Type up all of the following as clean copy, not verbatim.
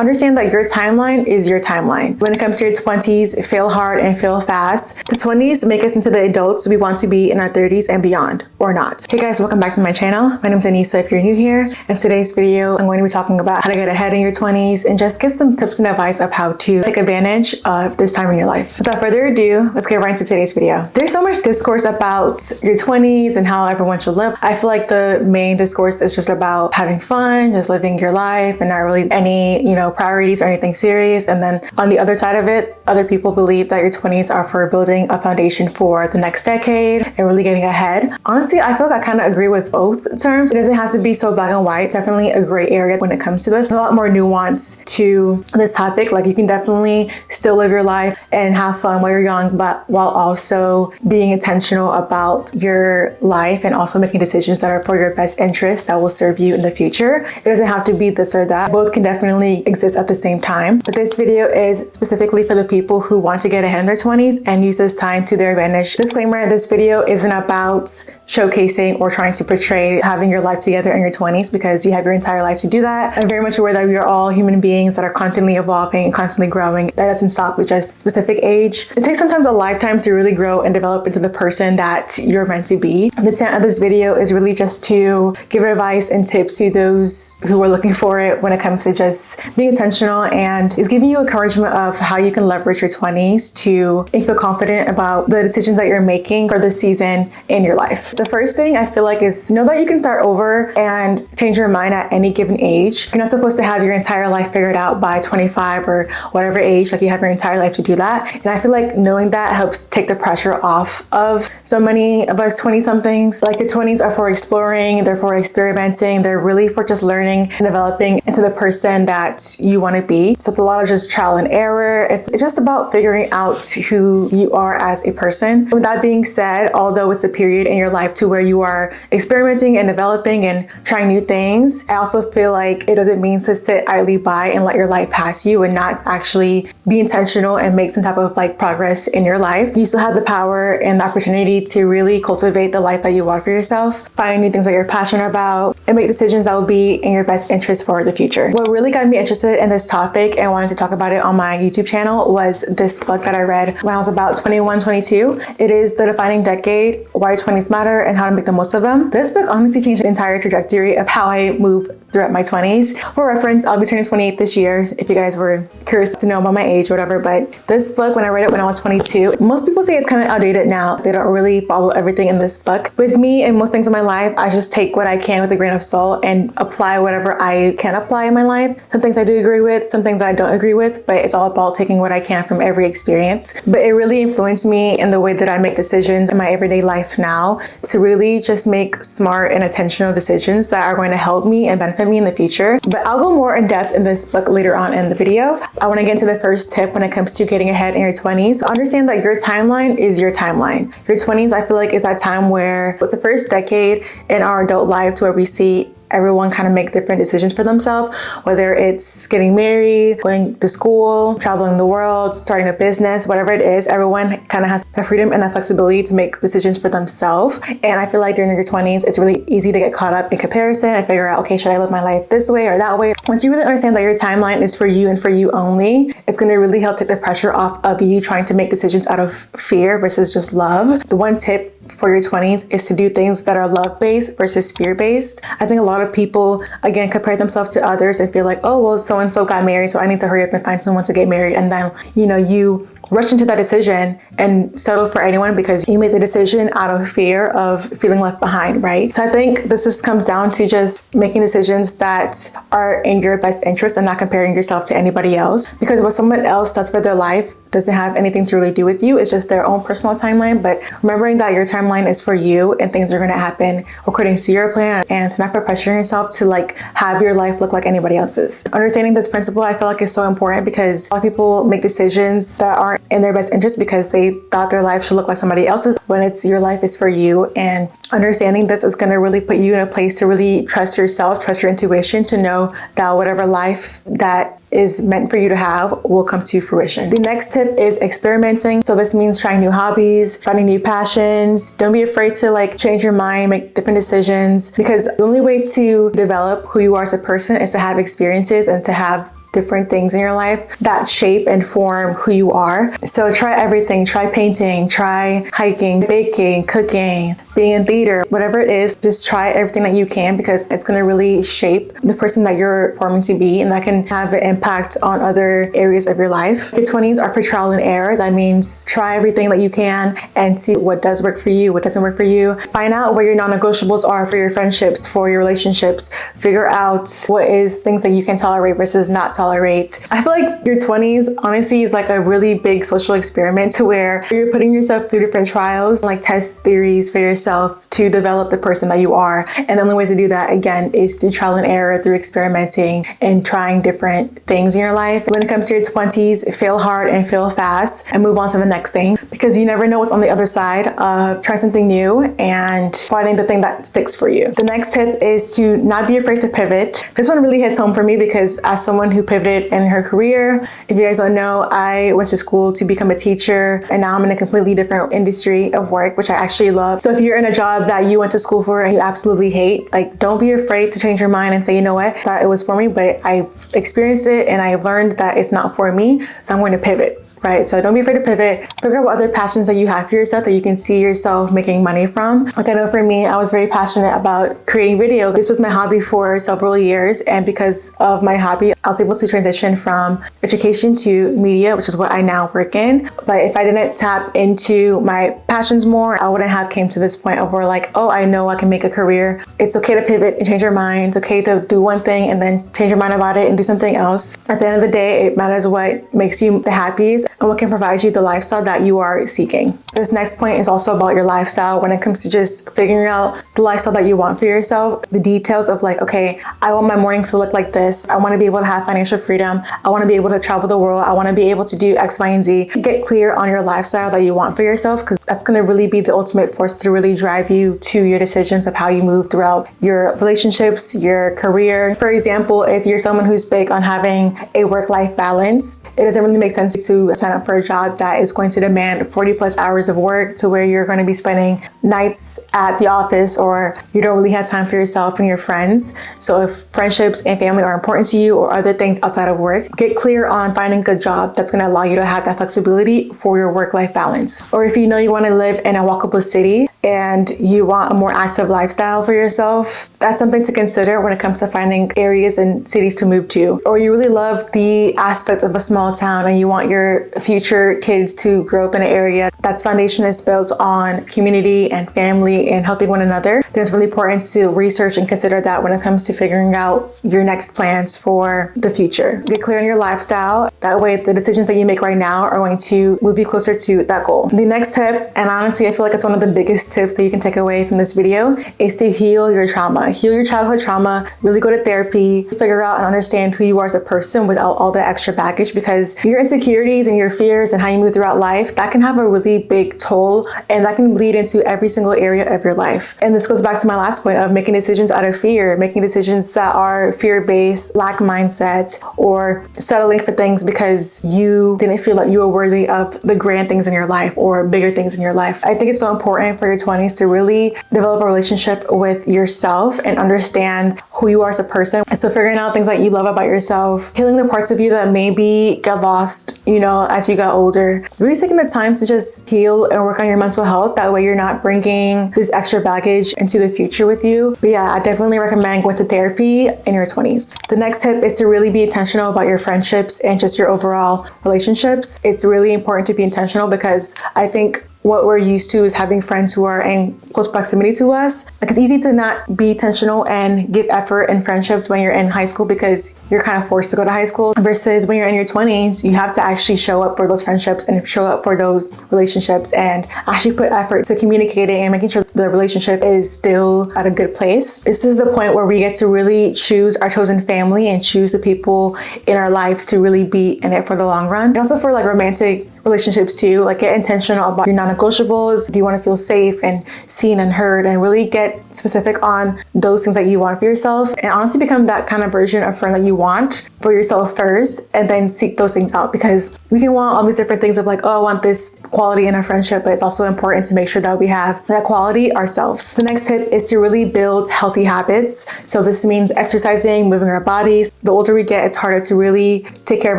understand that your timeline is your timeline. When it comes to your 20s, fail hard and fail fast. The 20s make us into the adults we want to be in our 30s and beyond, or not. Hey guys, welcome back to my channel. My name is Anissa if you're new here. In today's video, I'm going to be talking about how to get ahead in your 20s and just get some tips and advice of how to take advantage of this time in your life. Without further ado, let's get right into today's video. There's so much discourse about your 20s and how everyone should live. I feel like the main discourse is just about having fun, just living your life and not really any, priorities or anything serious. And then on the other side of it, other people believe that your 20s are for building a foundation for the next decade and really getting ahead. Honestly, I feel like I kind of agree with both terms. It doesn't have to be so black and white. Definitely a gray area when it comes to this. There's a lot more nuance to this topic. Like you can definitely still live your life and have fun while you're young, but while also being intentional about your life and also making decisions that are for your best interest that will serve you in the future. It doesn't have to be this or that. Both can definitely exist at the same time. But this video is specifically for the people who want to get ahead in their 20s and use this time to their advantage. Disclaimer, this video isn't about showcasing or trying to portray having your life together in your 20s because you have your entire life to do that. I'm very much aware that we are all human beings that are constantly evolving and constantly growing. That doesn't stop with just a specific age. It takes sometimes a lifetime to really grow and develop into the person that you're meant to be. The intent of this video is really just to give advice and tips to those who are looking for it when it comes to just being intentional, and is giving you encouragement of how you can leverage your 20s to make you feel confident about the decisions that you're making for this season in your life. The first thing I feel like is know that you can start over and change your mind at any given age. You're not supposed to have your entire life figured out by 25 or whatever age, like you have your entire life to do that. And I feel like knowing that helps take the pressure off of so many of us 20 somethings. Like your 20s are for exploring, they're for experimenting, they're really for just learning and developing into the person that you want to be. So it's a lot of just trial and error. It's just about figuring out who you are as a person. With that being said, although it's a period in your life to where you are experimenting and developing and trying new things, I also feel like it doesn't mean to sit idly by and let your life pass you and not actually be intentional and make some type of progress in your life. You still have the power and the opportunity to really cultivate the life that you want for yourself, find new things that you're passionate about, and make decisions that will be in your best interest for the future. What really got me interested in this topic and wanted to talk about it on my YouTube channel was this book that I read when I was about 21, 22. It is The Defining Decade, Why Your 20s Matter and How to Make the Most of Them. This book honestly changed the entire trajectory of how I move throughout my 20s. For reference, I'll be turning 28 this year if you guys were curious to know about my age or whatever, but this book, when I read it when I was 22, most people say it's kind of outdated now. They don't really follow everything in this book. With me and most things in my life, I just take what I can with a grain of salt and apply whatever I can apply in my life. Some things I do agree with, some things I don't agree with, but it's all about taking what I can from every experience. But it really influenced me in the way that I make decisions in my everyday life now to really just make smart and intentional decisions that are going to help me and benefit me in the future. But I'll go more in depth in this book later on in the video. I want to get into the first tip when it comes to getting ahead in your 20s. Understand that your timeline is your timeline. Your 20s, I feel like, is that time where it's the first decade in our adult life to where we see everyone kind of make different decisions for themselves, whether it's getting married, going to school, traveling the world, starting a business, whatever it is. Everyone kind of has the freedom and the flexibility to make decisions for themselves. And I feel like during your 20s, it's really easy to get caught up in comparison and figure out, okay, should I live my life this way or that way? Once you really understand that your timeline is for you and for you only, it's going to really help take the pressure off of you trying to make decisions out of fear versus just love. The one tip for your 20s is to do things that are love-based versus fear-based. I think a lot of people, again, compare themselves to others and feel like, oh, well, so-and-so got married, so I need to hurry up and find someone to get married. And then, you rush into that decision and settle for anyone because you made the decision out of fear of feeling left behind, right? So I think this just comes down to just making decisions that are in your best interest and not comparing yourself to anybody else, because what someone else does for their life doesn't have anything to really do with you. It's just their own personal timeline. But remembering that your timeline is for you and things are going to happen according to your plan, and to not put pressure on yourself to have your life look like anybody else's. Understanding this principle, I feel like, is so important because a lot of people make decisions that aren't in their best interest because they thought their life should look like somebody else's when it's your life is for you. And understanding this is going to really put you in a place to really trust yourself, trust your intuition, to know that whatever life that is meant for you to have will come to fruition. The next tip is experimenting. So this means trying new hobbies, finding new passions. Don't be afraid to change your mind, make different decisions, because the only way to develop who you are as a person is to have experiences and to have different things in your life that shape and form who you are. So try everything. Try painting, try hiking, baking, cooking, being in theater, whatever it is, just try everything that you can, because it's going to really shape the person that you're forming to be, and that can have an impact on other areas of your life. Your 20s are for trial and error. That means try everything that you can and see what does work for you, what doesn't work for you. Find out where your non-negotiables are for your friendships, for your relationships. Figure out what is things that you can tolerate versus not tolerate. I feel like your 20s honestly is like a really big social experiment, to where you're putting yourself through different trials, like test theories for yourself to develop the person that you are. And the only way to do that, again, is through trial and error, through experimenting and trying different things in your life. When it comes to your 20s, fail hard and fail fast and move on to the next thing, because you never know what's on the other side of trying something new and finding the thing that sticks for you. The next tip is to not be afraid to pivot. This one really hits home for me, because as someone who pivoted in her career, if you guys don't know, I went to school to become a teacher, and now I'm in a completely different industry of work, which I actually love. So if you're in a job that you went to school for and you absolutely hate, like, don't be afraid to change your mind and say, you know what, that it was for me, but I experienced it and I learned that it's not for me, so I'm going to pivot. Right? So don't be afraid to pivot. Figure out what other passions that you have for yourself that you can see yourself making money from. Like, I know for me, I was very passionate about creating videos. This was my hobby for several years. And because of my hobby, I was able to transition from education to media, which is what I now work in. But if I didn't tap into my passions more, I wouldn't have came to this point of where, like, oh, I know I can make a career. It's okay to pivot and change your mind. It's okay to do one thing and then change your mind about it and do something else. At the end of the day, it matters what makes you the happiest and what can provide you the lifestyle that you are seeking. This next point is also about your lifestyle when it comes to just figuring out the lifestyle that you want for yourself. The details of, like, okay, I want my mornings to look like this. I want to be able to have financial freedom. I want to be able to travel the world. I want to be able to do X, Y, and Z. Get clear on your lifestyle that you want for yourself, because that's going to really be the ultimate force to really drive you to your decisions of how you move throughout your relationships, your career. For example, if you're someone who's big on having a work-life balance, it doesn't really make sense to sign up for a job that is going to demand 40 plus hours of work, to where you're going to be spending nights at the office, or you don't really have time for yourself and your friends. So if friendships and family are important to you, or other things outside of work, get clear on finding a good job that's going to allow you to have that flexibility for your work-life balance. Or if you know you want to live in a walkable city and you want a more active lifestyle for yourself, that's something to consider when it comes to finding areas and cities to move to. Or you really love the aspects of a small town and you want your future kids to grow up in an area that's foundation is built on community and family and helping one another, then it's really important to research and consider that when it comes to figuring out your next plans for the future. Get clear on your lifestyle. That way, the decisions that you make right now are going to move you closer to that goal. The next tip, and honestly, I feel like it's one of the biggest tips that you can take away from this video, is to heal your trauma. Heal your childhood trauma. Really go to therapy. Figure out and understand who you are as a person without all the extra baggage, because your insecurities and your fears and how you move throughout life, that can have a really big toll, and that can bleed into every single area of your life. And this goes back to my last point of making decisions out of fear, making decisions that are fear-based, lack mindset, or settling for things because you didn't feel like you were worthy of the grand things in your life or bigger things in your life. I think it's so important for your 20s to really develop a relationship with yourself and understand who you are as a person. And so figuring out things that you love about yourself, healing the parts of you that maybe got lost, as you got older, really taking the time to just heal and work on your mental health. That way you're not bringing this extra baggage into the future with you. But yeah, I definitely recommend going to therapy in your 20s. The next tip is to really be intentional about your friendships and just your overall relationships. It's really important to be intentional, because I think what we're used to is having friends who are in close proximity to us. Like, it's easy to not be intentional and give effort in friendships when you're in high school because you're kind of forced to go to high school, versus when you're in your 20s, you have to actually show up for those friendships and show up for those relationships and actually put effort to communicating and making sure the relationship is still at a good place. This is the point where we get to really choose our chosen family and choose the people in our lives to really be in it for the long run. And also for romantic relationships too, get intentional about your non-negotiables. Do you want to feel safe and seen and heard, and really get specific on those things that you want for yourself, and honestly become that kind of version of friend that you want for yourself first, and then seek those things out. Because we can want all these different things of like, oh, I want this quality in a friendship, but it's also important to make sure that we have that quality ourselves. The next tip is to really build healthy habits. So this means exercising, moving our bodies. The older we get, it's harder to really take care of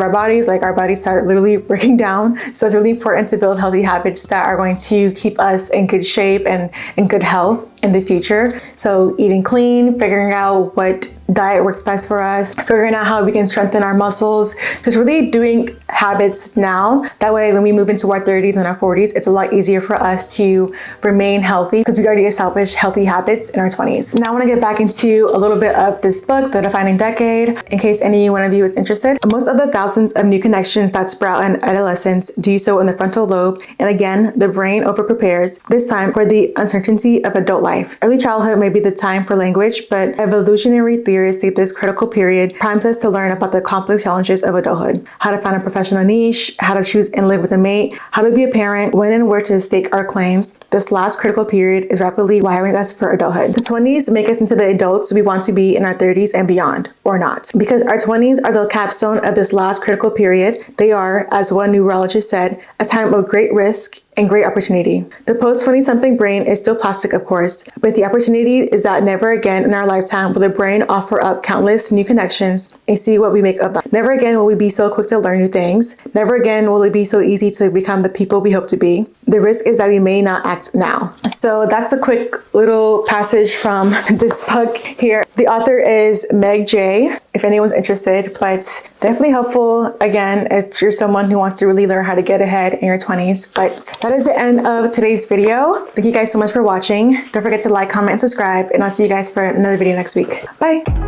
our bodies. Like our bodies start literally breaking down. So it's really important to build healthy habits that are going to keep us in good shape and in good health in the future. So eating clean, figuring out what diet works best for us, figuring out how we can strengthen our muscles, just really doing habits now. That way, when we move into our 30s and our 40s, it's a lot easier for us to remain healthy because we already established healthy habits in our 20s. Now I want to get back into a little bit of this book, The Defining Decade, in case any one of you is interested. Most of the thousands of new connections that sprout in adolescence do so in the frontal lobe, and again, the brain over-prepares, this time for the uncertainty of adult life. Early childhood may be the time for language, but evolutionary theorists say this critical period primes us to learn about the complex challenges of adulthood, how to find a professional niche, how to choose and live with a mate, how to be a parent, when and where to stake our claims. This last critical period is rapidly wiring us for adulthood. The 20s make us into the adults we want to be in our 30s and beyond, or not. Because our 20s are the capstone of this last critical period, they are, as one neurologist said, a time of great risk and great opportunity. The post-20-something brain is still plastic, of course, but the opportunity is that never again in our lifetime will the brain offer up countless new connections and see what we make of them. Never again will we be so quick to learn new things. Never again will it be so easy to become the people we hope to be. The risk is that we may not act now. So that's a quick little passage from this book here. The author is Meg J, if anyone's interested, but definitely helpful, again, if you're someone who wants to really learn how to get ahead in your 20s. But that is the end of today's video. Thank you guys so much for watching. Don't forget to like, comment, and subscribe, and I'll see you guys for another video next week. Bye.